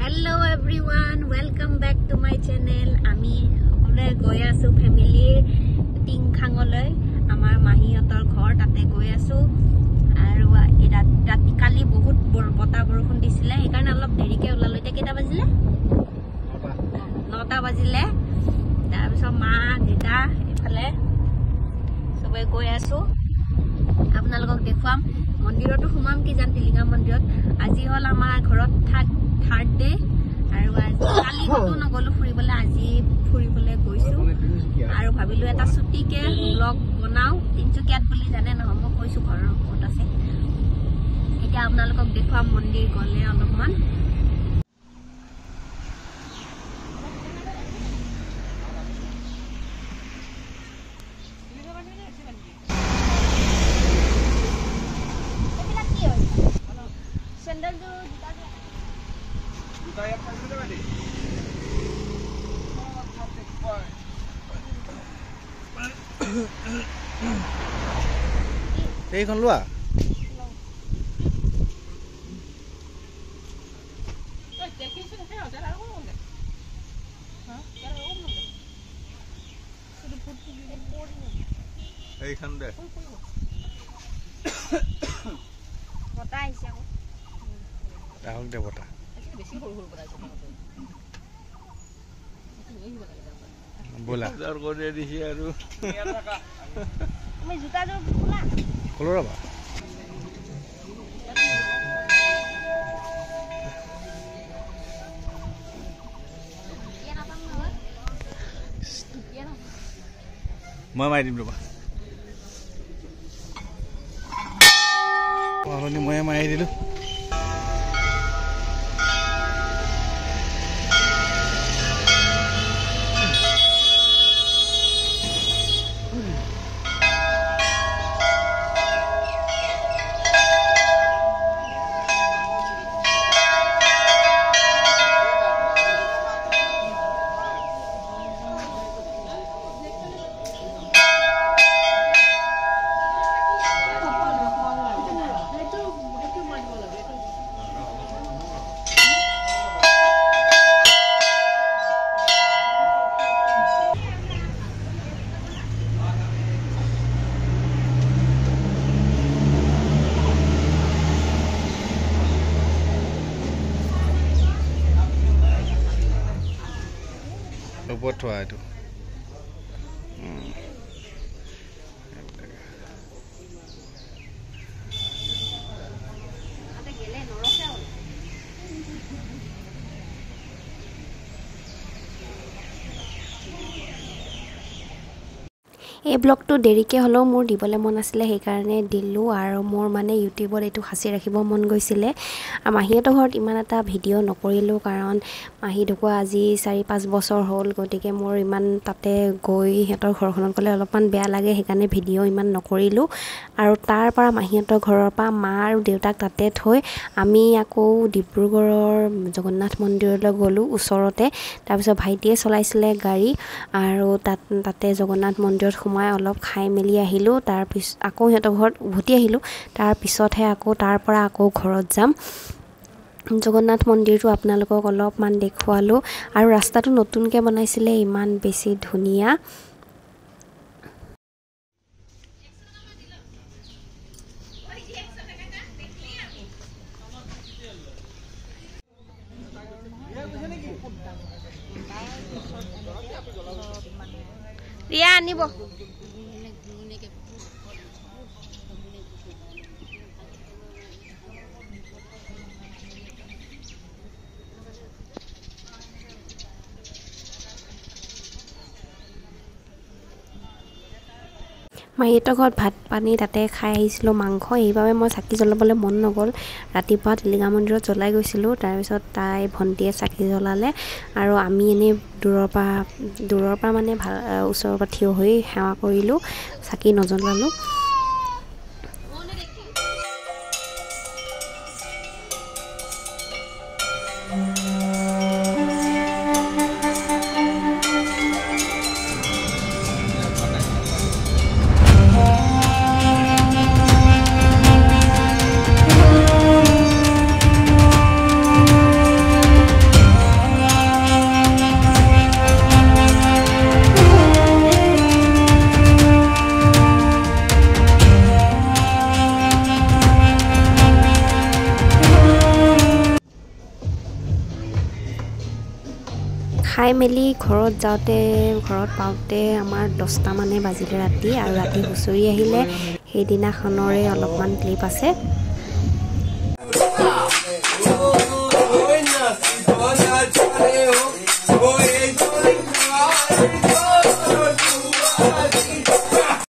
Hello everyone, welcome back to my channel. আমি ওলে গৈ আছো ফ্যামিলি টিংখাঙলৈ আমাৰ মাহীহঁতৰ ঘৰ তাতে গৈ আছো আৰু ৰাতি কালি বহুত বতাহ বৰষুণ দিছিলে সেইকাৰণে অলপ দেৰিকে ওলালো এতিয়া কেটা বাজিলে 9টা বাজিলে তাৰ পিছত মা দেতা এফালে সবে গৈ আছো আপোনালোকক দেখুৱাম মন্দিৰটো সোমাম কি জান টিলিঙা মন্দিৰত আজি হল আমাৰ ঘৰত থাৰ্ড ডে আৰু আজি কালি কতো নগলো ফুৰিবলৈ আজি ফুৰিবলৈ গৈছো আৰু ভাবিলো এটা ছুটিকে ব্লগ বনাও তিনচুকীয়াত বুলি জানে নহয় মই কৈছো ঘৰৰ ক'ত আছে এতিয়া আপোনালোকক দেখুৱাম মন্দিৰ গলে অলপমান এইখন লোৱা এইখন দে বতা আহিছে আহক দে বতা बोला जर কৰে দিছি আৰু তুমি জুতা জোৰ খোলা খোলো ৰবা মই মাৰি দিম ৰবা পাহৰণি মই মাৰি দিলো ওপৰটো আইটো এই ব্লগটো দেৰিকে হলো মোৰ দিবলে মন আছিল সেই কাৰণে দিলু আৰু মোৰ মানে ইউটিউবত এটো হাসি ৰাখিব মন গৈছিলে মাহীহঁতৰ ঘৰত ইমান এটা ভিডিও নকৰিলো কাৰণ মাহী ঢুকুৱা আজি 4-5 বছৰ হ'ল গতিকে মোৰ ইমান তাতে গৈ হেতৰ ঘৰখনত গলে অলপমান বেয়া লাগে সেই কাৰণে ভিডিও ইমান নকৰিলো আৰু তাৰ পৰা মাহীহঁতৰ ঘৰৰ পৰা মা আৰু দেউতাক তাতে থৈ আমি আকৌ ডিব্ৰুগড়ৰ জগন্নাথ মন্দিৰলৈ গলো ওচৰতে তাৰ পিছত ভাইটিয়ে চলাইছিলে গাড়ী আৰু তাতে জগন্নাথ মন্দিৰত মই অলপ খাই মেলি আহিলো তাৰ পিছ আকৌ হেতৰ ঘৰত উভতি আহিলো তাৰ পিছতহে আকৌ তাৰ পৰা আকৌ ঘৰত যাম জগন্নাথ মন্দিৰটো আপোনালোকক অলপমান দেখুৱালো আৰু ৰাস্তাটো নতুনকে বনাইছিলে ইমান বেছি ধুনিয়া ৰিয়া আনিব মাহীহঁতৰ ঘৰত ভাত পানী তাতে খাই আহিছিলোঁ মাংস এইবাবে মই চাকি জ্বলাবলৈ মন নগ'ল ৰাতিপুৱা টিলিঙা মন্দিৰত জ্বলাই গৈছিলোঁ তাৰপিছত তাই ভণ্টিয়ে চাকি জ্বলালে আৰু আমি এনে দূৰৰ পৰা মানে ওচৰৰ পৰা থিয় হৈ সেৱা কৰিলোঁ চাকি নজ্বলালোঁ খাই মেলি ঘৰত পাওঁতে আমাৰ 10টা মানে বাজিলে ৰাতি, আৰু ৰাতি হুঁচৰি আহিলে সেইদিনাখনৰে অলপমান ক্লিপ আছে।